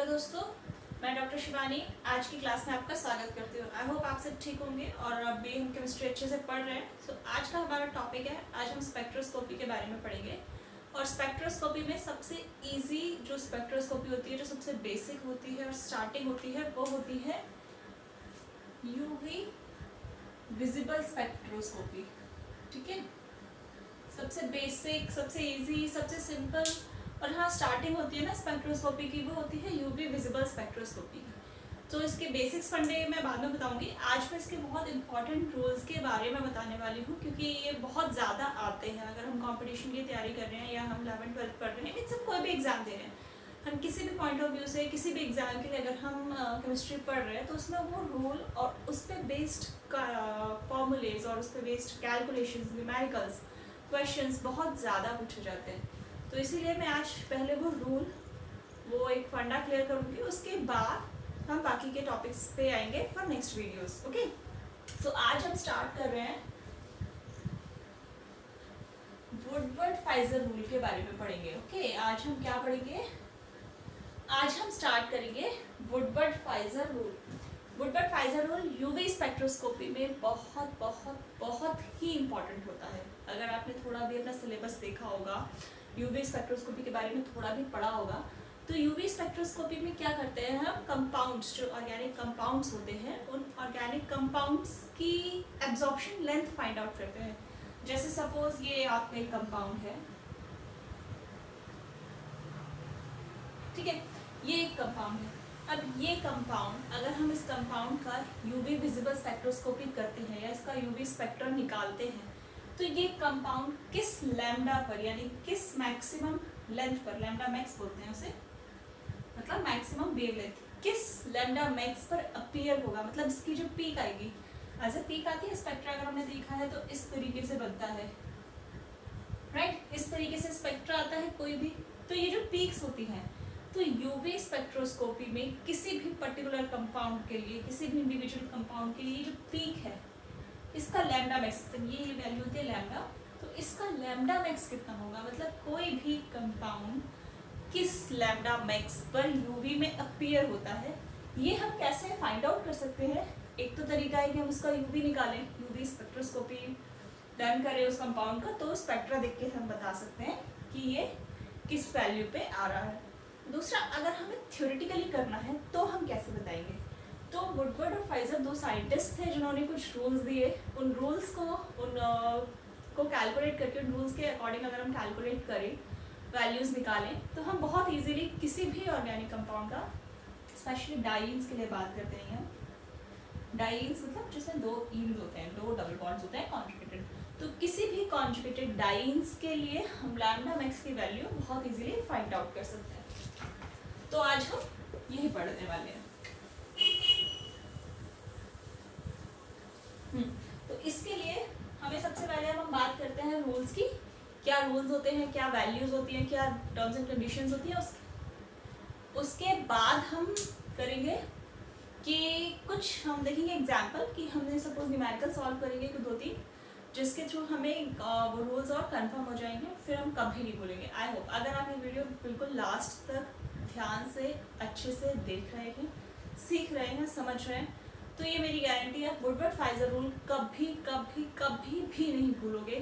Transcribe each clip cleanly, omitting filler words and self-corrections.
Hello दोस्तों, मैं doctor Shivani आज की क्लास में आपका स्वागत करती हूँ। आई होप आप सब ठीक होंगे और अब भी हम केमिस्ट्री अच्छे से पढ़ रहे हैं। आज का हमारा टॉपिक है, आज हम स्पेक्ट्रोस्कोपी के बारे में पढ़ेंगे। और स्पेक्ट्रोस्कोपी में सबसे इजी जो स्पेक्ट्रोस्कोपी होती है, जो सबसे बेसिक होती है और स्टार्टिंग होती है, वो होती है यूवी विजिबल स्पेक्ट्रोस्कोपी। ठीक है, सबसे बेसिक, सबसे इजी, सबसे सिंपल। और हाँ, स्टार्टिंग होती है ना स्पेक्ट्रोस्कोपी की, वो होती है यूवी विजिबल स्पेक्ट्रोस्कोपी। तो इसके बेसिक्स फंडे मैं बाद में बताऊंगी। आज मैं इसके बहुत इंपॉर्टेंट रूल्स के बारे में बताने वाली हूँ, क्योंकि ये बहुत ज़्यादा आते हैं। अगर हम कंपटीशन की तैयारी कर रहे हैं या हम 11th-12th पढ़ रहे हैं, इन सब कोई भी एग्ज़ाम दे रहे हैं, हम किसी भी पॉइंट ऑफ व्यू से किसी भी एग्ज़ाम के लिए अगर हम केमिस्ट्री पढ़ रहे हैं, तो उसमें वो रूल और उस पर बेस्ड फॉर्मूलेज और उस पर बेस्ड कैलकुलेशंस, न्यूमेरिकल्स, क्वेश्चंस बहुत ज़्यादा पूछे जाते हैं। तो इसीलिए मैं आज पहले वो रूल, वो एक फंडा क्लियर करूँगी, उसके बाद हम बाकी के टॉपिक्स पे आएंगे फॉर नेक्स्ट वीडियोस। ओके, सो आज हम स्टार्ट कर रहे हैं वुडवर्ड-फाइजर रूल के बारे में पढ़ेंगे। ओके, आज हम क्या पढ़ेंगे? आज हम स्टार्ट करेंगे Woodward-Pfizer rule. Woodward-Pfizer rule UV spectroscopy में बहुत बहुत बहुत ही इंपॉर्टेंट होता है। अगर आपने थोड़ा भी अपना सिलेबस देखा होगा, यूवी स्पेक्ट्रोस्कोपी के बारे में थोड़ा भी पढ़ा होगा, तो यूवी स्पेक्ट्रोस्कोपी में क्या करते हैं हम, कंपाउंड्स, जो ऑर्गेनिक कंपाउंड्स होते हैं, उन ऑर्गेनिक कंपाउंड्स की एब्जॉर्प्शन लेंथ फाइंड आउट करते हैं। जैसे सपोज ये आपका एक कंपाउंड है, ठीक है, ये एक कंपाउंड है। अब ये कंपाउंड, अगर हम इस कंपाउंड का यूवी विजिबल स्पेक्ट्रोस्कोपी करते हैं या इसका यूवी स्पेक्ट्रम निकालते हैं, तो ये कंपाउंड किस लैम्डा पर, यानी किस मैक्सिमम लेंथ पर, लैम्डा मैक्स बोलते हैं उसे, मतलब मैक्सिमम वेवलेंथ, किस लैम्डा मैक्स पर अपीयर होगा, मतलब इसकी जो पीक आएगी, एज ए पीक आती है स्पेक्ट्रा, अगर हमने देखा है तो इस तरीके से बनता है, राइट, इस तरीके से स्पेक्ट्रा आता है कोई भी। तो ये जो पीक्स होती हैं, तो यूवी स्पेक्ट्रोस्कोपी में किसी भी पर्टिकुलर कंपाउंड के लिए, किसी भी इंडिविजुअल कंपाउंड के लिए जो पीक है, इसका लैम्डा मैक्स, ये वैल्यू होती है लैम्डा, तो इसका लैम्डा मैक्स कितना होगा, मतलब कोई भी कंपाउंड किस लैम्डा मैक्स पर यूवी में अपीयर होता है, ये हम कैसे फाइंड आउट कर सकते हैं? एक तो तरीका है कि हम उसका यूवी निकालें, यूवी स्पेक्ट्रोस्कोपी डन करें उस कंपाउंड का, तो स्पेक्ट्रा देख के हम बता सकते हैं कि ये किस वैल्यू पे आ रहा है। दूसरा, अगर हमें थ्योरेटिकली करना है तो हम कैसे बताएंगे? तो वुडवर्ड और फाइजर दो साइंटिस्ट थे जिन्होंने कुछ रूल्स दिए। उन रूल्स को कैलकुलेट करके, उन रूल्स के अकॉर्डिंग अगर हम कैलकुलेट करें, वैल्यूज़ निकालें, तो हम बहुत इजीली किसी भी ऑर्गेनिक कंपाउंड का, स्पेशली डाइन्स के लिए बात करते हैं हम, डाइन्स मतलब जिसमें दो ईन्स होते हैं, दो डबल बॉन्ड्स होते हैं कॉन्जुगेटेड, तो किसी भी कॉन्जुगेटेड डाइन्स के लिए हम लैम्डा मैक्स की वैल्यू बहुत इजीली फाइंड आउट कर सकते हैं। तो आज हम यही पढ़ने वाले हैं। तो इसके लिए हमें सबसे पहले हम बात करते हैं रूल्स की, क्या रूल्स होते हैं, क्या वैल्यूज होती हैं, क्या टर्म्स एंड कंडीशंस होती हैं। उसके बाद हम करेंगे कि कुछ हम देखेंगे एग्जाम्पल, कि हमने सपोज न्यूमेरिकल सॉल्व करेंगे कुछ 2-3, जिसके थ्रू हमें वो रूल्स और कंफर्म हो जाएंगे, फिर हम कभी नहीं भूलेंगे। आई होप अगर आप ये वीडियो बिल्कुल लास्ट तक ध्यान से अच्छे से देख रहे हैं, सीख रहे हैं, समझ रहे हैं, तो ये मेरी गारंटी है, वुडवर्ड-फाइजर रूल कभी कभी कभी भी नहीं भूलोगे।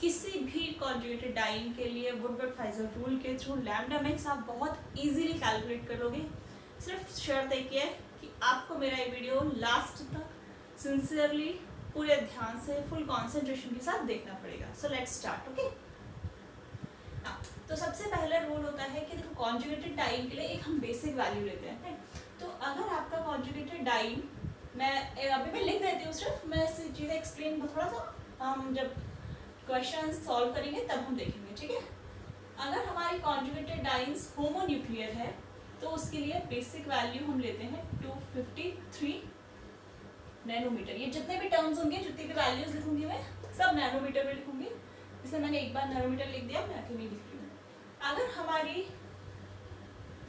किसी भी कॉन्जुगेटेड डाइन के लिए वुडवर्ड-फाइजर रूल के थ्रू लैम्डा मैक्स आप बहुत इजीली कैलकुलेट कर लोगे। सिर्फ शर्त एक है कि आपको मेरा ये वीडियो लास्ट तक सिंसियरली, पूरे ध्यान से, फुल कॉन्सेंट्रेशन के साथ देखना पड़ेगा। So let's start. ओके, तो सबसे पहला रूल होता है कि देखो, कॉन्जुगेटेड डाइन के लिए एक हम बेसिक वैल्यू लेते हैं। तो अगर आपका कॉन्जुगेटेड डाइन, अभी मैं लिख देती हूँ, सिर्फ मैं ऐसी चीज़ें एक्सप्लेन थोड़ा सा, हम जब क्वेश्चन सॉल्व करेंगे तब हम देखेंगे, ठीक है। अगर हमारी कॉन्जुगेटेड डाइन्स होमोन्यूक्लियर है, तो उसके लिए बेसिक वैल्यू हम लेते हैं 253 नैनोमीटर। ये जितने भी टर्म्स होंगे, जितनी भी वैल्यूज लिखूंगी मैं, सब नैनोमीटर में लिखूंगी, इसलिए मैंने एक बार नैनोमीटर लिख दिया, मैं आगे नहीं लिख रही हूँ। अगर हमारी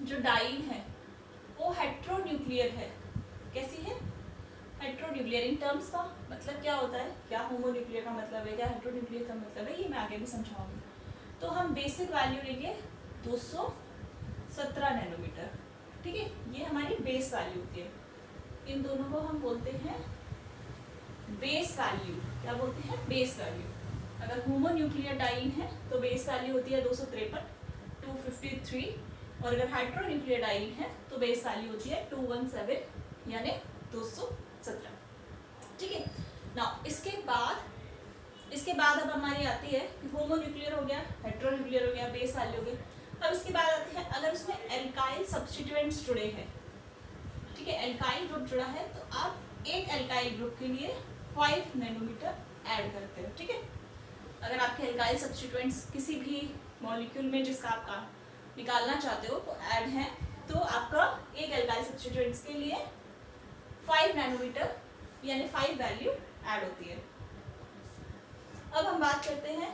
जो डाइन है वो हेट्रोन्यूक्लियर है, कैसी है? हेट्रोन्यूक्लियर। इन टर्म्स का मतलब क्या होता है, क्या होमोन्यूक्लियर का मतलब है, क्या हेट्रोन्यूक्लियर का मतलब है, ये मैं आगे भी समझाऊंगी। तो हम बेसिक वैल्यू लेंगे 217 नैनोमीटर, ठीक है, ये हमारी बेस वैल्यू होती है। इन दोनों को हम बोलते हैं बेस वैल्यू। क्या बोलते हैं? Base value. अगर होमोन्यूक्लियर डाइन है तो बेस वैल्यू होती है 253, 253, और अगर हाइड्रोन्यूक्लियर डाइन है तो बेस वैल्यू होती है 217 यानी 217। ठीक है ना। इसके बाद अब हमारी आती है होमोन्यूक्लियर हो गया, हेट्रोन्यूक्लियर हो गया, बेस वैल्यू हो गई। अब इसके बाद आती है अगर उसमें एल्काइल सब्स्टिट्यूएंट्स जुड़े हैं, ठीक है, एल्काइल ग्रुप जुड़ा है, तो आप एक एल्काइल ग्रुप के लिए 5 नैनोमीटर ऐड करते हो। ठीक है, अगर आपके एल्काइल सब्स्टिट्यूएंट्स किसी भी मॉलिक्यूल में जिसका आपका निकालना चाहते हो तो ऐड है, तो आपका एक एल्काइल सब्स्टिट्यूएंट्स के लिए 5 नैनोमीटर यानी 5 वैल्यू ऐड होती है। अब हम बात करते हैं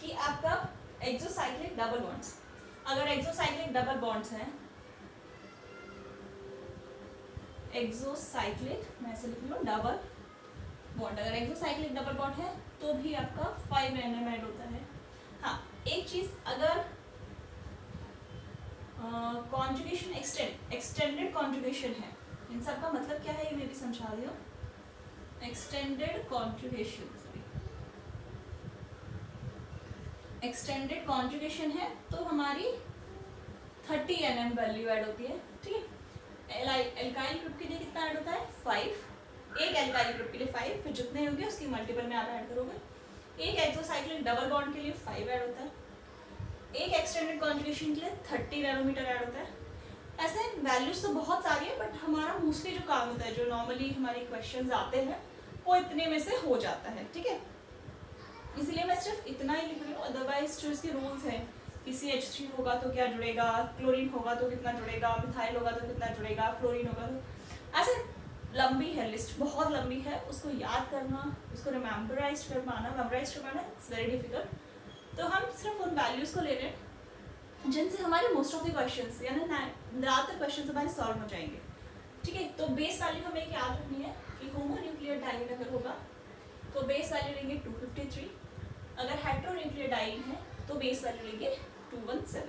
कि आपका एक्सोसाइक्लिक डबल बॉन्ड्स। अगर एक्सोसाइक्लिक डबल बॉन्ड्स हैं, एक्सोसाइक्लिक, मैं ऐसे लिख लूँ डबल बॉन्ड, अगर एक्सोसाइक्लिक डबल बॉन्ड है तो भी आपका 5 nm ऐड होता है। हाँ, एक चीज, अगर कॉन्जुगेशन एक्सटेंडेड कॉन्जुगेशन है, इन सब का मतलब क्या है ये मैं भी समझा रही हूँ। एक्सटेंडेड कॉन्जुगेशन है तो हमारी 30 nm वैल्यू ऐड होती है। ठीक है, एल्काइल ग्रुप के लिए कितना ऐड होता है? 5। एक एल्काइल ग्रुप के लिए 5, फिर जितने होंगे उसकी मल्टीपल में आप ऐड करोगे। एक एक्सोसाइक्लिक डबल बॉन्ड के लिए 5 ऐड होता है, एक एक्सटेंडेड कॉन्जुगेशन के लिए 30 नैनोमीटर ऐड होता है। ऐसे वैल्यूज तो बहुत सारी है, बट हमारा मोस्टली जो काम होता है, जो नॉर्मली हमारे क्वेश्चंस आते हैं, वो इतने में से हो जाता है। ठीक है, इसलिए मैं सिर्फ इतना ही लिख रही हूँ। अदरवाइज जो इसके रूल्स हैं कि CH3 होगा तो क्या जुड़ेगा, क्लोरीन होगा तो कितना जुड़ेगा, मिथाइल होगा तो कितना जुड़ेगा, फ्लोरीन होगा तो, ऐसे लंबी है लिस्ट, बहुत लंबी है। उसको याद करना, उसको मेमोराइज करवाना इट्स वेरी डिफिकल्ट। तो हम सिर्फ उन वैल्यूज़ को ले रहे हैं जिनसे हमारे मोस्ट ऑफ द क्वेश्चंस यानी ज़्यादातर क्वेश्चंस हमारे सॉल्व हो जाएंगे। ठीक है, तो बेस वैल्यू हमें याद रखनी है कि होमोन्यूक्लियर डाइन अगर होगा तो बेस वैल्यू लेंगे 253, अगर हेट्रोन्यूक्लियर डाइन है तो बेस वैल्यू लेंगे 217।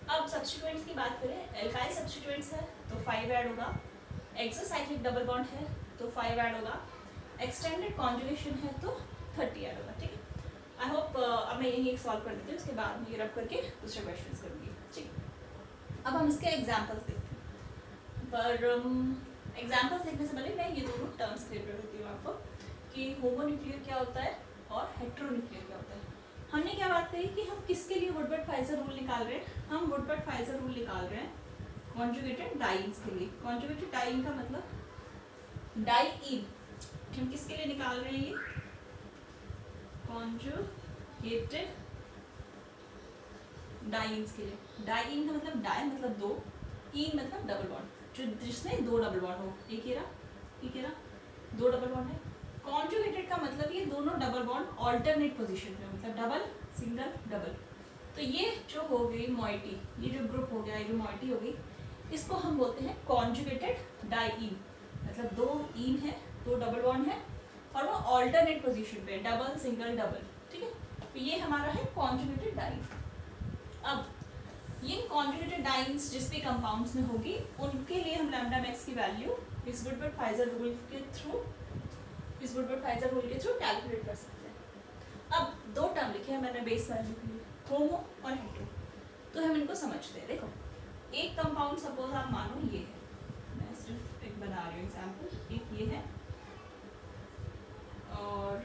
अब सब्स्टिट्यूएंट्स की बात करें, एल्काइल सब्स्टिट्यूएंट्स है तो 5 ऐड होगा, एक्सोसाइक्लिक डबल बॉन्ड है तो 5 ऐड होगा, एक्सटेंडेड कॉन्जुगेशन है तो 30 ऐड होगा। ठीक है, आई होप अब मैं यही एक सॉल्व कर देती हूँ, उसके बाद मैं ये रब करके दूसरे क्वेश्चंस करूँगी। ठीक, अब हम इसके एग्जांपल्स देखते हैं। पर एग्जांपल्स देखने से पहले मैं ये दोनों टर्म्स क्लियर कर देती हूँ आपको कि होमोन्यूक्लियर क्या होता है और हेट्रोन्यूक्लियर क्या होता है। हमने क्या बात करी कि हम किसके लिए वुडवर्ड-फाइजर रूल निकाल रहे हैं? हम वुडवर्ड-फाइजर रूल निकाल रहे हैं कॉन्जुगेटेड डाइन्स के लिए। कॉन्जुगेटेड डाइन का मतलब डाइईन, हम किसके लिए निकाल रहे हैं? ये कॉन्जुगेटेड डाइन्स के लिए। डाइईन का मतलब डाई मतलब दो, ईन मतलब डबल बॉन्ड, जो जिसमें दो डबल बॉन्ड हो। एक ये रहा, दो डबल बॉन्ड है। कॉन्जुगेटेड का मतलब ये दोनों डबल बॉन्ड ऑल्टरनेट पोजीशन पे, मतलब डबल सिंगल डबल। तो ये जो हो गई मॉइटी, ये जो ग्रुप हो गया, ये जो मॉइटी हो गई, इसको हम बोलते हैं कॉन्जुगेटेड डाइईन। मतलब दो ईन है, दो डबल बॉन्ड है और वो ऑल्टरनेट पोजीशन पे, डबल सिंगल डबल। ठीक है, तो ये हमारा है कॉन्जुगेटेड डाइन। अब ये कॉन्जुगेटेड डाइन्स जिस भी कंपाउंड्स में होगी उनके लिए हम लैम्डा मैक्स की वैल्यू इस वुडवर्ड-फाइजर रूल के थ्रू कैलकुलेट कर सकते हैं। अब दो टर्म लिखे हैं मैंने बेस वैल्यू के लिए, होमो और हेट्रो। तो हम इनको समझते हैं। देखो, एक कंपाउंड सपोज आप मानो ये है, मैं सिर्फ एक बना रही हूँ एग्जाम्पल, एक ये है और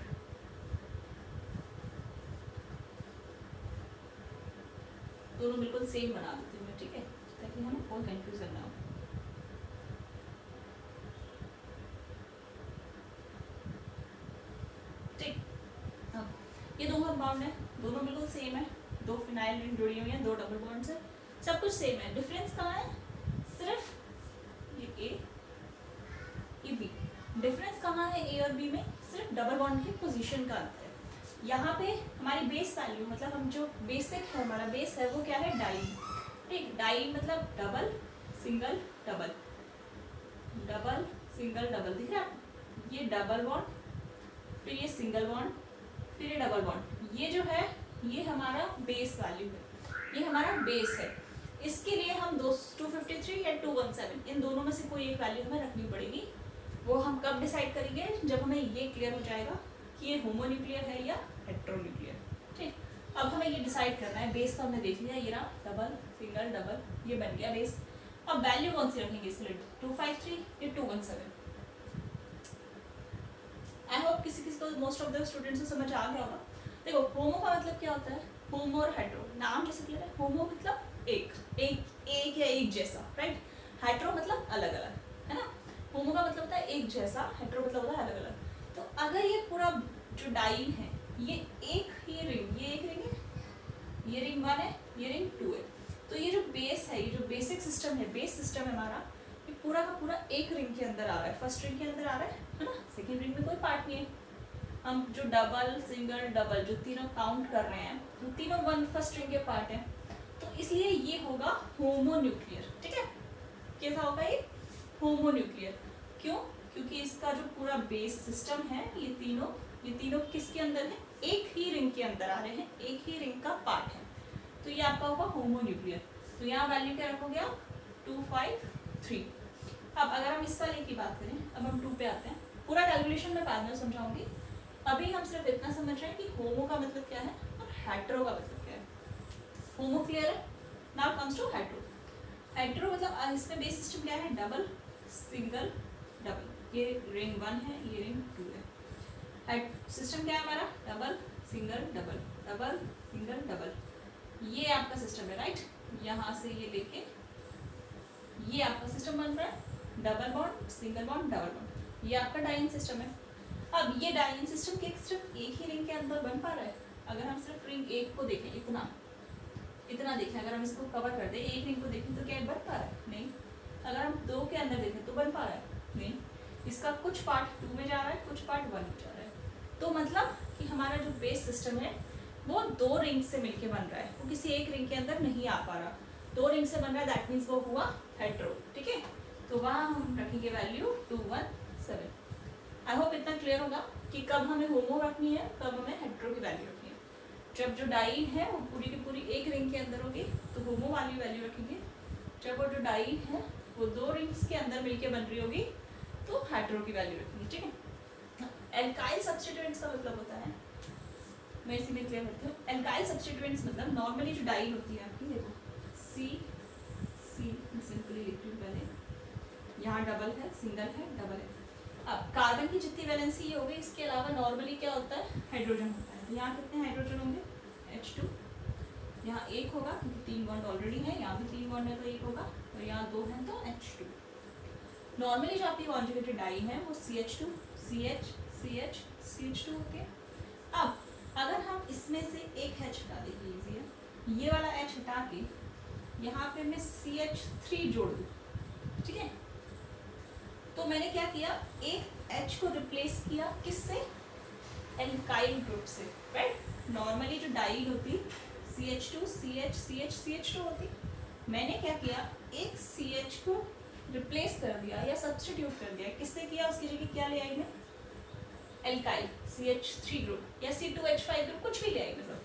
दोनों बिल्कुल सेम बना देती हूँ मैं। ठीक है, ताकि हमें कोई कंफ्यूजन ना हो। ठीक, अब ये दो कंपाउंड है, दोनों बिल्कुल सेम है, दो फिनाइल रिंग जुड़ी हुई है, दो डबल बॉन्ड्स है, सब कुछ सेम है। डिफरेंस कहाँ है? सिर्फ ये ए, ये बी। डिफरेंस कहाँ है ए और बी में? सिर्फ डबल बॉन्ड की पोजीशन का अंतर है। यहाँ पे हमारी बेस वैल्यू, मतलब हम जो बेसिक है, हमारा बेस है वो क्या है? डाइन। ठीक, डाइन मतलब double single double, double single double. दिख रहा है? ये डबल बॉन्ड, फिर ये सिंगल बॉन्ड, फिर ये डबल बॉन्ड। ये जो है ये हमारा बेस वैल्यू है, ये हमारा बेस है। इसके लिए हम 253 या 217, इन दोनों में से कोई एक वैल्यू हमें रखनी पड़ेगी। वो हम कब डिसाइड करेंगे, जब हमें ये क्लियर हो जाएगा कि ये होमोन्यूक्लियर है या हेट्रोन्यूक्लियर। ठीक, अब हमें ये डिसाइड करना है। बेस तो हमने देख लिया, ये रहा डबल सिंगल डबल, ये बन गया बेस। अब वैल्यू कौन सी रखेंगे इसके लिए, 253 या 217। आई होप किसी किसी को, मोस्ट ऑफ द स्टूडेंट्स को समझ आ गया होगा। देखो होमो का मतलब क्या होता है, होमो और हेट्रो, नाम जैसे क्लियर है। होमो मतलब एक या एक जैसा, राइट। हेट्रो मतलब अलग अलग, है ना। होमो का मतलब होता है एक जैसा, हेट्रो मतलब होता है अलग अलग। तो अगर ये पूरा जो डाइन है, ये एक ही रिंग, ये एक रिंग है, ये रिंग 1 है, ये रिंग 2 है। तो ये जो बेस है, ये जो बेसिक सिस्टम है, बेस सिस्टम है हमारा, ये पूरा का पूरा एक रिंग के अंदर आ रहा है। फर्स्ट रिंग के अंदर आ रहा है ना। सेकेंड रिंग में कोई पार्ट नहीं है। हम जो डबल सिंगल डबल जो तीनों काउंट कर रहे हैं, वो तीनों वन फर्स्ट रिंग के पार्ट है। तो इसलिए ये होगा होमोन्यूक्लियर। ठीक है, कैसा होगा ये, होमोन्यूक्लियर। क्यों, क्योंकि इसका जो पूरा बेस सिस्टम है, ये तीनों किसके अंदर है, एक ही रिंग के अंदर आ रहे हैं, एक ही रिंग का पार्ट है। तो ये आपका होगा होमोन्यूक्लियर। तो यहाँ वैल्यू क्या रखोगे आप, 253। अब अगर हम इस वाले की बात करें, अब हम 2 पे आते हैं। पूरा कैलकुलेशन मैं बाद में समझाऊंगी। अभी हम सिर्फ इतना समझ रहे हैं कि होमो का मतलब क्या है और हेट्रो का मतलब क्या है। होमो क्लियर है, now comes to hetero. Hetero मतलब इसमें बेस सिस्टम क्या है, डबल सिंगल डबल। ये रिंग 1 है, ये रिंग 2 है। सिस्टम क्या है हमारा, double single double, double single double. ये आपका सिस्टम है, राइट। यहाँ से ये लेके ये आपका सिस्टम बन रहा है, double bond single bond double bond. ये आपका डाइन सिस्टम है। अब ये डाइन सिस्टम के सिर्फ एक ही रिंग के अंदर बन पा रहा है। अगर हम सिर्फ रिंग 1 को देखें, इतना देखें, अगर हम इसको कवर कर दें, एक रिंग को देखें तो क्या बन पा रहा है, नहीं। अगर हम 2 के अंदर देखें तो बन पा रहा है, नहीं। इसका कुछ पार्ट 2 में जा रहा है, कुछ पार्ट 1 में जा रहा है। तो मतलब कि हमारा जो बेस सिस्टम है वो 2 रिंग से मिलके बन रहा है, वो किसी एक रिंग के अंदर नहीं आ पा रहा। 2 रिंग से बन रहा है, दैट मीन्स वो हुआ हेट्रो। ठीक है, तो वहाँ हम रखेंगे वैल्यू 217। आई होप इतना क्लियर होगा कि कब हमें होमो रखनी है, कब हमें हेट्रो की वैल्यू रखनी है। जब जो डाइन है वो पूरी की पूरी एक रिंग के अंदर होगी तो होमो वाली वैल्यू रखेंगे। जब वो जो डाइन है वो 2 रिंग्स के अंदर मिलके बन रही होगी तो हेट्रो की वैल्यू रखेंगे। ठीक है, एल्काइल सब्स्टिट्यूएंट्स का मतलब होता है, मैं इसीलिए क्लियर करती हूँ। एल्काइल सब्स्टिट्यूएंट्स मतलब नॉर्मली जो डाइन होती है आपकी, देखो सी सिंपली लिख रही हूँ पहले, यहाँ डबल है, सिंगल है, डबल है। अब कार्बन की जितनी वैलेंसी ये होगी, इसके अलावा नॉर्मली क्या होता है, हाइड्रोजन होता है। यहाँ कितने हाइड्रोजन होंगे, H2। यहाँ 1 होगा क्योंकि 3 बॉन्ड ऑलरेडी है, यहाँ भी 3 बॉन्ड है तो 1 होगा, और यहाँ 2 है तो H2। नॉर्मली जो आपकी कॉन्जुगेटेड डाई है वो CH2 CH CH CH2 होती है। अब अगर हम इसमें से एक H हटा दीजिए, ये वाला H हटा के यहाँ पे मैं CH3 जोड़ दूँ, ठीक है। तो मैंने क्या किया, एक H को रिप्लेस किया किससे, एल्काइल ग्रुप से, राइट। नॉर्मली जो डाई होती CH2 CH CH CH2 होती, मैंने क्या किया, एक CH को रिप्लेस कर दिया या सब्स्टिट्यूट कर दिया। किससे किया, उसकी जगह क्या ले आई मैं, एल्काइल CH3 ग्रुप या C2H5 ग्रुप, कुछ भी ले आई, मतलब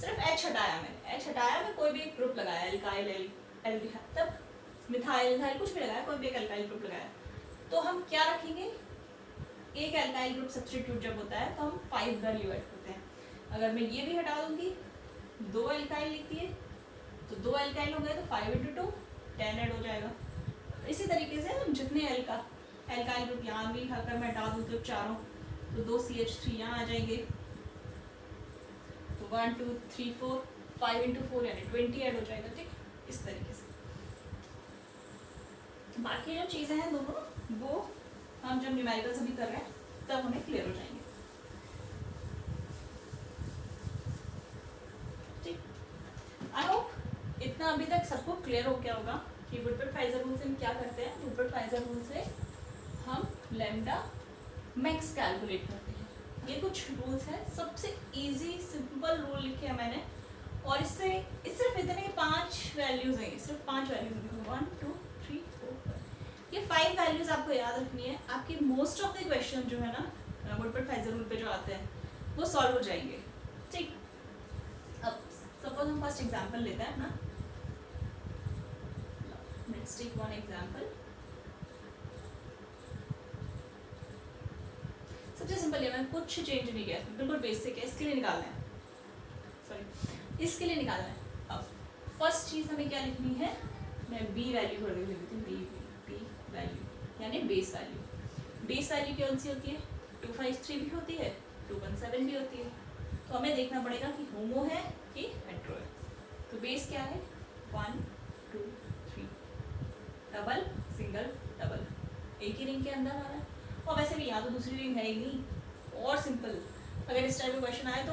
सिर्फ H हटाया मैंने, H हटाया मैं कोई भी एक ग्रुप लगाया, एल्काइल एल्डिहाइड, तब मिथाइल कुछ भी लगाया, कोई भी एक एल्काइल ग्रुप लगाया। तो हम क्या रखेंगे, एक एल्काइल ग्रुप सब्स्टिट्यूट जब होता है तो हम 5 वैल्यू ऐड करते हैं। अगर मैं ये भी हटा दूंगी, 2 एल्काइल लिखती है तो 2 एल्काइल हो गए तो 5 × 2 10 ऐड हो जाएगा। इसी तरीके से हम जितने एल्काइल ग्रुप यहाँ भी अगर मैं हटा दूँ तो चारों, तो 2 CH3 यहाँ आ जाएंगे, तो 1 2 3 4 5 × 4 यानी 20 ऐड हो जाएगा। ठीक, इस तरीके से। बाकी जो चीज़ें हैं दोनों, वो हम जब न्यूमेरिकल्स अभी कर रहे हैं तब हमें क्लियर हो जाएंगे। ठीक, आई होप इतना अभी तक सबको क्लियर हो गया होगा कि वुडवर्ड-फाइजर रूल से हम क्या करते हैं। वुडवर्ड-फाइजर रूल से हम लैम्डा मैक्स कैलकुलेट करते हैं। ये कुछ रूल्स हैं, सबसे इजी सिंपल रूल लिखे हैं मैंने, और इससे सिर्फ इतने 5 वैल्यूज हैं, सिर्फ 5 वैल्यूज हैं, 1 2 3 4 5। ये 5 वैल्यूज आपको याद रखनी है। आपके मोस्ट ऑफ द क्वेश्चन जो है ना वुडवर्ड-फाइजर रूल पे जो आते हैं वो सॉल्व हो जाएंगे। ठीक, अब सपोज हम फर्स्ट एग्जांपल लेते हैं ना, मैं लेट्स टेक वन एग्जांपल। सबसे सिंपल है, मैंने कुछ चेंज नहीं किया, बिल्कुल बेसिक है, इसके लिए निकालना है, सॉरी इसके लिए निकालना है। अब फर्स्ट चीज हमें क्या लिखनी है, मैं बी वैल्यू कर देती हूँ, बी वैल्यू यानी बेस वैल्यू। बेस वैल्यू कौन सी होती है, 253 भी होती है, 217 भी होती है। तो हमें देखना पड़ेगा कि होमो है कि हेट्रो है। तो बेस क्या है, 1 2 3, डबल सिंगल डबल, एक ही रिंग के अंदर आ रहा है। और वैसे भी यहाँ तो दूसरी रिंग है ही नहीं। और सिंपल अगर इस टाइप का क्वेश्चन आए तो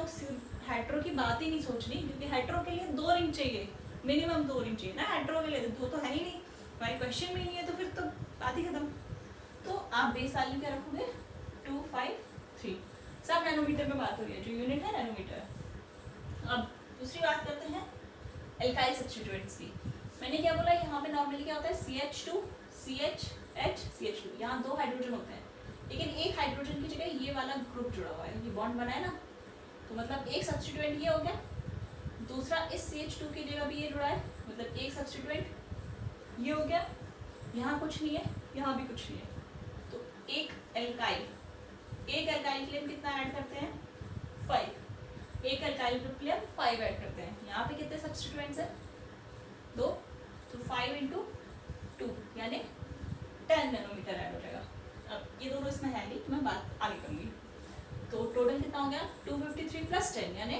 हेट्रो की बात ही नहीं सोचनी, क्योंकि हेट्रो के लिए 2 रिंग चाहिए, मिनिमम 2 रिंग चाहिए ना हेट्रो के लिए, 2 तो है ही नहीं, हमारे क्वेश्चन में नहीं है, तो फिर तो बात ही खत्म। तो आप बेस वैल्यू क्या रखोगे, 253। सब नैनोमीटर में बात हो रही है, जो यूनिट है नैनोमीटर। अब दूसरी बात करते हैं एल्काइल सब्स्टिट्यूएंट्स की। मैंने क्या बोला, यहाँ पे नॉर्मली क्या होता है, CH2 CHH CH2, यहाँ 2 हाइड्रोजन होते हैं, लेकिन एक हाइड्रोजन की जगह ये वाला ग्रुप जुड़ा हुआ है, ये बॉन्ड बना है ना, तो मतलब एक सब्स्टिट्यूएंट ये हो गया, दूसरा इस CH2 की जगह भी ये जुड़ा है, मतलब एक सब्स्टिट्यूएंट ये हो गया, यहाँ कुछ नहीं है, यहाँ भी कुछ नहीं है, तो एक एल्काइल के लिए हम कितना ऐड करते हैं, 5। एक एल्काइल ग्रुप के लिए हम 5 ऐड करते हैं। यहाँ पे कितने सब्स्टिट्यूएंट्स हैं, 2, तो 5 × 2 यानी 10 नैनोमीटर ऐड हो जाएगा। अब ये दोनों इसमें है नहीं, तो मैं बात आगे करूँगी। तो टोटल कितना हो गया, 253 + 10 यानी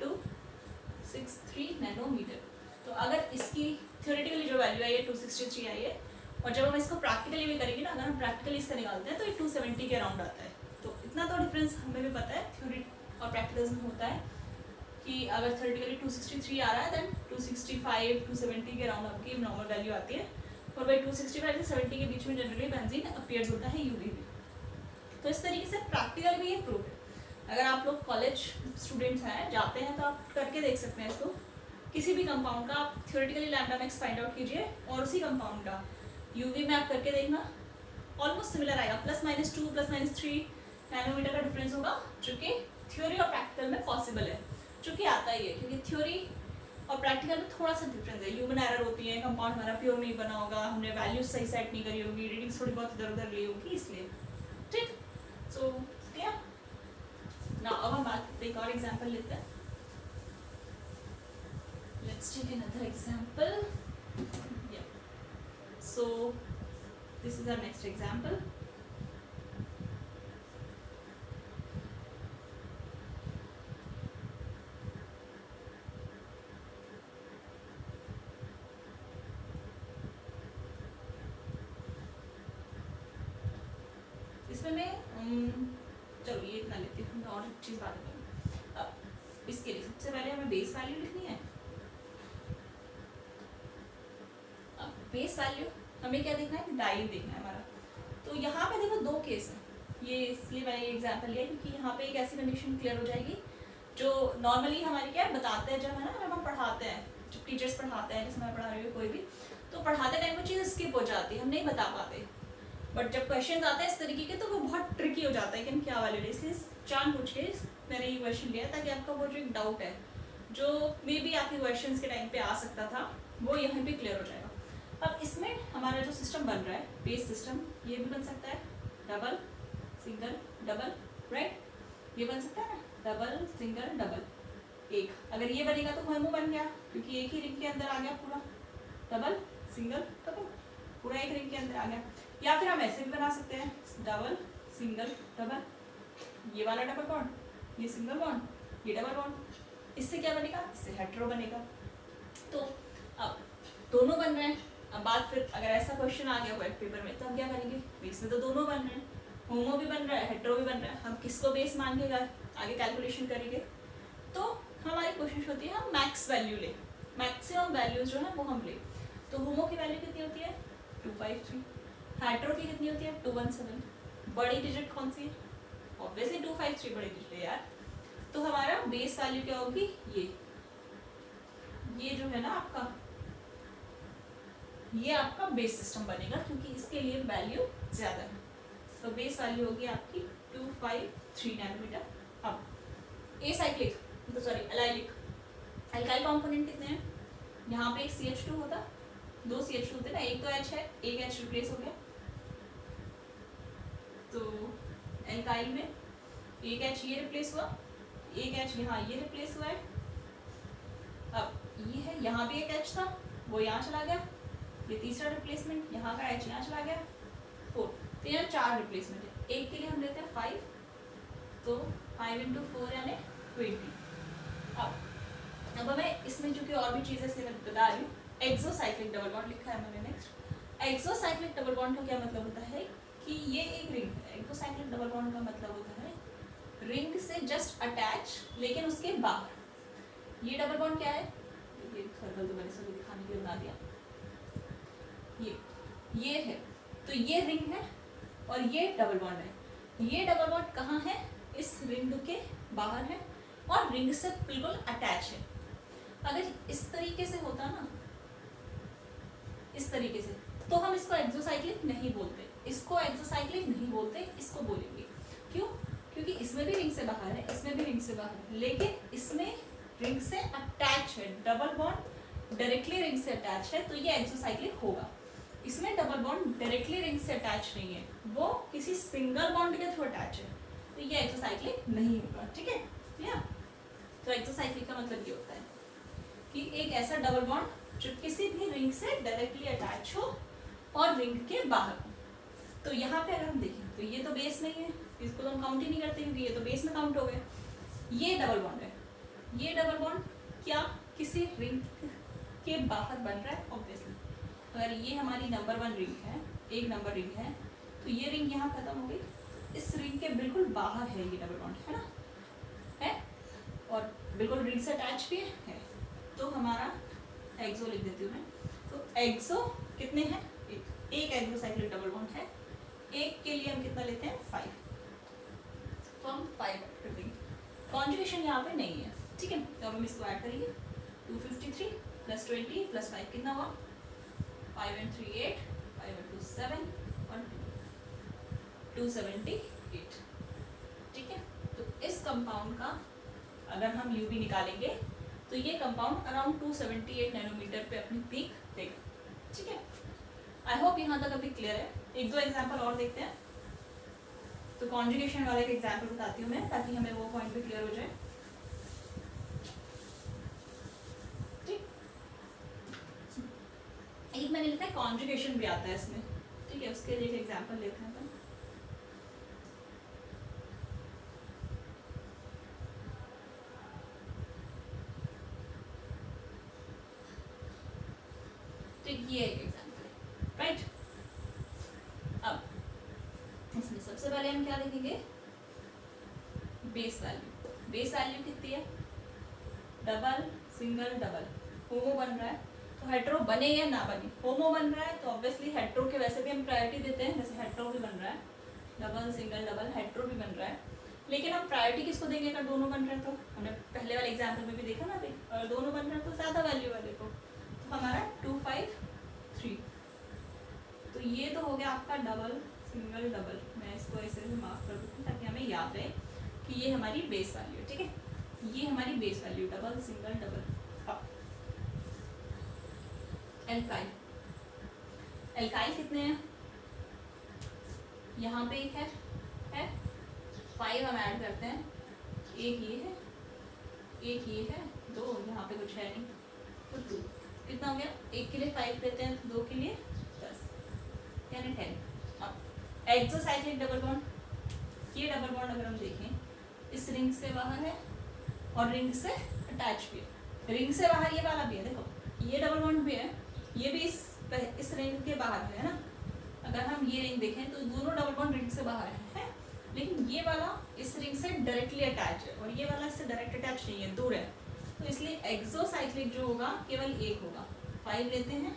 263 नैनोमीटर। तो अगर इसकी थ्योरेटिकली जो वैल्यू आई है 263 आई है, और जब हम इसको प्रैक्टिकली भी करेंगे ना, अगर हम प्रैक्टिकली इसका निकालते हैं तो ये 270 के अराउंड आता है। तो इतना तो डिफरेंस हमें भी पता है, थ्योरी और प्रैक्टिकल्स में होता है कि अगर थ्योरेटिकली 263 आ रहा है, देन 265 270 के अराउंड आपकी नॉर्मल वैल्यू आती है, और भाई 265 से 70 के बीच में जनरली बेंजीन अपीयर्स होता है यूवी में। तो इस तरीके से प्रैक्टिकल भी ये प्रूफ है। अगर आप लोग कॉलेज स्टूडेंट्स हैं, जाते हैं, तो आप करके देख सकते हैं इसको, किसी भी कंपाउंड का आप theoretically lambda max find out कीजिए, और उसी कंपाउंड का यूवी में आप करके देखना, ऑलमोस्ट सिमिलर आएगा, +-2 +-3 नैनोमीटर का डिफरेंस होगा, जो कि थ्योरी और प्रैक्टिकल में पॉसिबल है, जो कि आता ही है, क्योंकि थ्योरी और प्रैक्टिकल में थोड़ा सा डिफरेंस है, ह्यूमन एरर होती है, कंपाउंड हमारा प्योर नहीं बना होगा, हमने वैल्यूज सही सेट नहीं करी होगी, रीडिंग्स थोड़ी बहुत इधर उधर ली होगी, इसलिए ठीक। So clear now. अब हम बात एक और एग्जांपल लेते हैं, let's take another example. So this is our next example. इसमें मैं चलो ये इतना लेती हूँ, मैं और चीज़ बात करूँ। अब इसके लिए सबसे पहले हमें बेस वैल्यू लिखनी है। अब बेस वैल्यू हमें क्या देखना है, डाई देखना है हमारा। तो यहाँ पे देखो 2 केस हैं, ये इसलिए मैंने ये एग्जांपल लिया क्योंकि यहाँ पे एक ऐसी कंडीशन क्लियर हो जाएगी जो नॉर्मली हमारी क्या बताते हैं, जब है ना, जब हम पढ़ाते हैं, जब टीचर्स पढ़ाते हैं, जैसे मैं पढ़ा रही हूँ कोई भी, तो पढ़ाते टाइम वो चीज़ स्किप हो जाती है, हम नहीं बता पाते, बट जब क्वेश्चन आते हैं इस तरीके के तो वो बहुत ट्रिकी हो जाता है कि हम क्या वैल्यू लें। इसलिए जानबूझ के मैंने ये क्वेश्चन लिया ताकि आपका वो जो एक डाउट है, जो मे बी आपके क्वेश्चन के टाइम पे आ सकता था, वो यहाँ पे क्लियर हो जाएगा। अब इसमें हमारा जो सिस्टम बन रहा है, बेस सिस्टम, ये भी बन सकता है डबल सिंगल डबल, राइट, ये बन सकता है ना, डबल सिंगल डबल। एक अगर ये बनेगा तो होमो बन गया, क्योंकि एक ही रिंग के अंदर आ गया पूरा, डबल सिंगल डबल पूरा एक रिंग के अंदर आ गया। या फिर हम ऐसे भी बना सकते हैं, डबल सिंगल डबल, ये वाला डबल बॉन्ड, ये सिंगल बॉन्ड, ये डबल बॉन्ड। इससे क्या बनेगा, इससे हेट्रो बनेगा। तो अब दोनों बन रहे हैं। अब बात फिर अगर ऐसा क्वेश्चन आ गया व्हाइट पेपर में, तो हम क्या करेंगे, बेस में तो दोनों बन रहे हैं, होमो भी बन रहा है, हेट्रो भी बन रहा है, हम किसको बेस मान के आगे कैलकुलेशन करेंगे। तो हमारी कोशिश होती है हम मैक्स वैल्यू ले, मैक्सिमम वैल्यूज जो है वो हम ले। तो होमो की वैल्यू कितनी होती है, 253, हेट्रो की कितनी होती है, 217। बड़ी डिजिट कौन सी है, ऑब्वियसली 253 बड़ी डिजिट है यार। तो हमारा बेस वैल्यू क्या होगी, ये जो है ना आपका, ये आपका बेस सिस्टम बनेगा, क्योंकि इसके लिए वैल्यू ज्यादा है। तो बेस वैल्यू होगी आपकी 253 नैनोमीटर। अब एसाइक्लिक, तो सॉरी एलाइलिक, एल्काइल कंपोनेंट कितने हैं, यहाँ पे एक CH2 होता, दो CH2 थे ना, एक तो H है, एक H रिप्लेस हो गया, तो एल्काइल में एक H ये रिप्लेस हुआ, एक H यहाँ ये रिप्लेस हुआ है। अब ये है, यहाँ भी एक H था, वो यहाँ चला गया, ये तीसरा रिप्लेसमेंट, यहाँ का H यहाँ चला गया, 4, तो यहाँ 4 रिप्लेसमेंट है। एक के लिए हम लेते हैं 5, तो 5 × 4 यानी 20। अब हमें इसमें चूंकि और भी चीज़ें से मैं बता रही हूँ, एक्सोसाइक्लिक डबल बॉन्ड लिखा है मैंने नेक्स्ट। एक्सोसाइक्लिक डबल बॉन्ड का क्या मतलब होता है कि ये एक रिंग है। एक्सोसाइक्लिक डबल बॉन्ड का मतलब होता है रिंग से जस्ट अटैच लेकिन उसके बाहर। ये डबल बॉन्ड क्या है, ये सर्कल तो मैंने सभी दिखाने के लिए बना दिया, ये है, तो ये रिंग है और ये डबल बॉन्ड है। ये डबल बॉन्ड कहाँ है, इस रिंग के बाहर है और रिंग से बिल्कुल अटैच है। अगर इस तरीके से होता ना, इस तरीके से, तो हम इसको एक्सोसाइक्लिक नहीं बोलते, इसको एक्सोसाइक्लिक नहीं बोलते, इसको बोलेंगे। क्यों? क्योंकि इसमें भी रिंग से बाहर है, इसमें भी रिंग से बाहर है, लेकिन इसमें रिंग से अटैच है, डबल बॉन्ड डायरेक्टली रिंग से अटैच है, तो ये एक्सोसाइक्लिक होगा। इसमें डबल बॉन्ड डायरेक्टली रिंग से अटैच नहीं है, वो किसी सिंगल बॉन्ड के थ्रू अटैच है, तो ये एक्सोसाइक्लिक नहीं होगा। ठीक है, क्लियर? तो एक्सोसाइक्लिक का मतलब ये होता है कि एक ऐसा डबल बॉन्ड जो किसी भी रिंग से डायरेक्टली अटैच हो और रिंग के बाहर हो। तो यहाँ पे अगर हम देखें तो ये तो बेस नहीं है, इसको तो हम काउंट ही नहीं करते क्योंकि ये तो बेस में काउंट हो गए। ये डबल बॉन्ड है, ये डबल बॉन्ड क्या किसी रिंग के बाहर बन रहा है ऑब्वियसली। अगर ये हमारी नंबर 1 रिंग है, एक नंबर रिंग है, तो ये रिंग यहाँ खत्म हो गई, इस रिंग के बिल्कुल बाहर है ये डबल बॉन्ड, है ना, है, और बिल्कुल रिंग से अटैच भी है, तो हमारा एक्सो लिख देती हूँ मैं। तो एक्सो कितने हैं, एक एक्सोसाइक्लिक डबल बॉन्ड है, एक के लिए हम कितना लेते हैं 5, तो हम 5 ऐड कर देंगे। कॉन्जुगेशन यहाँ पे नहीं है, ठीक है, तो हम इसको ऐड करेंगे। 253 + 20 + 5 कितना हुआ, 5 × 3 8, 5 × 2 7 और 278। ठीक है, तो इस कंपाउंड का अगर हम यूवी निकालेंगे तो ये कंपाउंड अराउंड 278 नैनोमीटर पे अपनी पीक देगा। ठीक है, आई होप यहाँ तक अभी क्लियर है। एक दो एग्जांपल और देखते हैं। तो कॉन्जुगेशन वाले एक एग्जांपल बताती हूँ मैं, ताकि हमें वो पॉइंट भी क्लियर हो जाए। ठीक, एक मैंने लिखा है कॉन्जुगेशन भी आता है इसमें, ठीक है, उसके लिए एक एग्जांपल लेते हैं। तो ये एक एग्जांपल है, राइट। अब इसमें सबसे पहले हम क्या लिखेंगे, बेस वैल्यू। बेस वैल्यू कितनी है, डबल सिंगल डबल, होमो बन रहा है तो हेट्रो बने या ना बने, होमो बन रहा है तो ऑब्वियसली हेट्रो के वैसे भी हम प्रायोरिटी देते हैं, जैसे हेट्रो भी बन रहा है, डबल सिंगल डबल हेट्रो भी बन रहा है, लेकिन हम प्रायोरिटी किसको देंगे अगर दोनों बन रहे हैं। तो हमने पहले वाले एग्जाम्पल में भी देखा ना, अभी अगर दोनों बन रहे हैं तो ज़्यादा वैल्यू वाले को, तो हमारा 2 5 3, तो ये तो हो गया आपका डबल सिंगल डबल। मैं इसको ऐसे से मार्क कर दूँगी ताकि हमें याद रहे कि ये हमारी बेस वैल्यू है। ठीक है, ये हमारी base value double single double. अब एल्काइल, एल्काइल कितने हैं, यहाँ पे एक है 5 हम ऐड करते हैं, एक ये है, एक ये है, 2 यहाँ पे कुछ है नहीं, तो 2 कितना हो गया, एक के लिए 5 देते हैं, 2 के लिए 10 यानी 10। अब एक्सोसाइक्लिक डबल बॉन्ड, ये डबल बॉन्ड अगर हम देखें इस रिंग से बाहर है और रिंग से अटैच भी है, रिंग से बाहर ये वाला भी है, देखो ये डबल बॉन्ड भी है, ये भी इस रिंग के बाहर है ना। अगर हम ये रिंग देखें तो दोनों डबल बॉन्ड रिंग से बाहर है, लेकिन ये वाला इस रिंग से डायरेक्टली अटैच है और ये वाला इससे डायरेक्ट अटैच नहीं है, दूर है, तो इसलिए एक्सोसाइक्लिक जो होगा केवल एक होगा। 5 लेते हैं,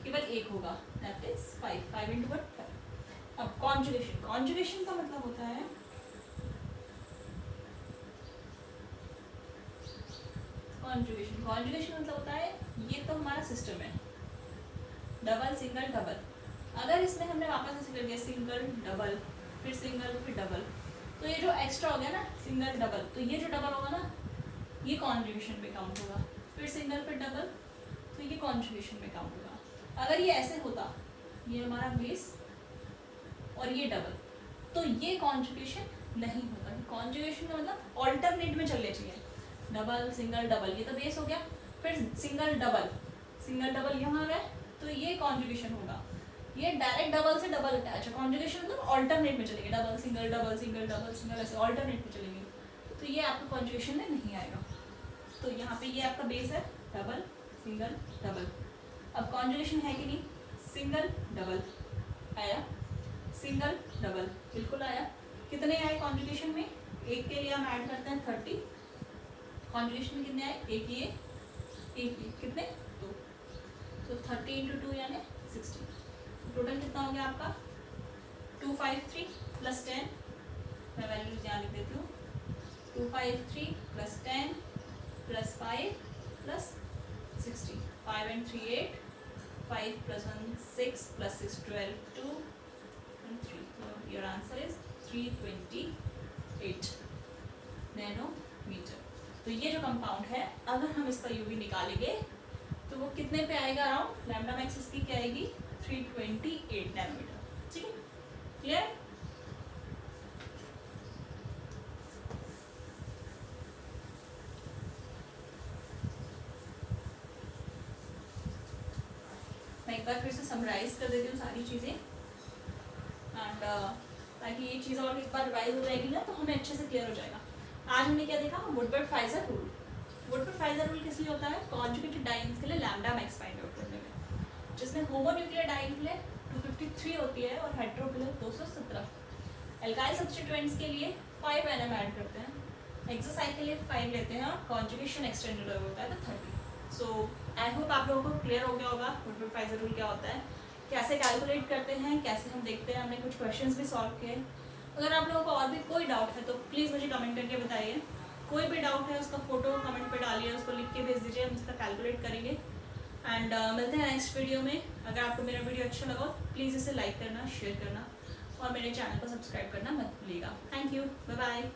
केवल एक होगा, दैट इज 5 5 × 1 5। अब कॉन्जुगेशन, कॉन्जुगेशन का मतलब होता है कॉन्जुगेशन, कॉन्जुगेशन मतलब होता है ये तो हमारा सिस्टम है डबल सिंगल डबल, अगर इसमें हमने वापस ऐसे कर दिया सिंगल डबल फिर सिंगल फिर डबल, तो ये जो एक्स्ट्रा हो गया ना सिंगल डबल, तो ये जो डबल होगा ना ये कॉन्जुगेशन में काउंट होगा, फिर सिंगल फिर डबल, तो ये कॉन्जुगेशन में काउंट होगा। अगर ये ऐसे होता, ये हमारा बेस और ये डबल, तो ये कॉन्जुगेशन नहीं होता। कॉन्जुगेशन का मतलब ऑल्टरनेट में चलने चाहिए, डबल सिंगल डबल, ये तो बेस हो गया, फिर सिंगल डबल यहाँ गए, तो ये कॉन्जुगेशन होगा। ये डायरेक्ट डबल से डबल अटैच है, कॉन्जुगेशन मतलब ऑल्टरनेट में चलेंगे, double single double single double single, ऐसे ऑल्टरनेट में चलेंगे, तो ये आपका कॉन्जुगेशन में नहीं आएगा। तो यहाँ पे ये आपका बेस है, डबल सिंगल डबल। अब कॉन्जुगेशन है कि नहीं, सिंगल डबल आया, सिंगल डबल बिल्कुल आया। कितने आए कॉन्जुगेशन में, एक के लिए हम ऐड करते हैं 30, कॉन्जुगेशन में कितने आए, एक ये कितने 2, तो 30 इंटू 2 यानी 60। टोटल कितना हो गया आपका 253 प्लस 10, मैं वैल्यूज यहाँ लिख देती हूँ, 253 plus 10 plus 5 plus 60, 5 and 3 8, 5 plus 1 6 plus 6 12 2 and 3, so your answer is 328 nanometre. तो ये जो कंपाउंड है, अगर हम इसका यूवी निकालेंगे तो वो कितने पे आएगा, अराउंड लैम्डा मैक्स इसकी क्या आएगी 328 नैनोमीटर। ठीक है, क्लियर। मैं एक बार फिर से समराइज कर देती हूँ सारी चीज़ें, एंड ताकि ये चीज़ और एक बार रिवाइज हो जाएगी ना, तो हमें अच्छे से क्लियर हो जाएगा। आज हमने क्या देखा, वुडवर्ड-फाइजर रूल। वुडवर्ड-फाइजर रूल किस लिए होता है, कॉन्जुगेटेड डाइन्स के लिए लैम्डा मैक्स फाइंड आउट करने में, जिसमें होमोन्यूक्लियर डाइन के लिए 253 होती है और हेटेरो के लिए 217। एल्काइल सब्स्टिट्यूएंट्स के लिए 5 NM ऐड करते हैं, एक्सोसाइड के लिए 5 लेते हैं, और कॉन्जुगेशन एक्सटेंडेड होता है तो 30। सो आई होप आप लोगों को क्लियर हो गया होगा वुडवर्ड-फाइजर रूल क्या होता है, कैसे कैलकुलेट करते हैं, कैसे हम देखते हैं। हमने कुछ क्वेश्चंस भी सॉल्व किए। अगर आप लोगों को और भी कोई डाउट है तो प्लीज़ मुझे कमेंट करके बताइए। कोई भी डाउट है उसका फ़ोटो कमेंट पे डालिए, उसको लिख के भेज दीजिए, हम उसका कैलकुलेट करेंगे। एंड मिलते हैं नेक्स्ट वीडियो में। अगर आपको मेरा वीडियो अच्छा लगा तो प्लीज़ इसे लाइक करना, शेयर करना और मेरे चैनल को सब्सक्राइब करना मत भूलिएगा। Thank you, bye bye.